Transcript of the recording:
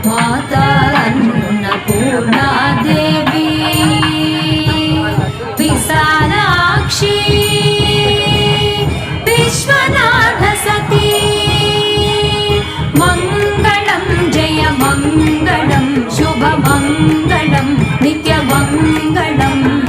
माता अन्नपूर्णा देवी विशालाक्षी विश्वनाथ सती मंगलम जय मंगलम शुभ मंगलम नित्य मंगलम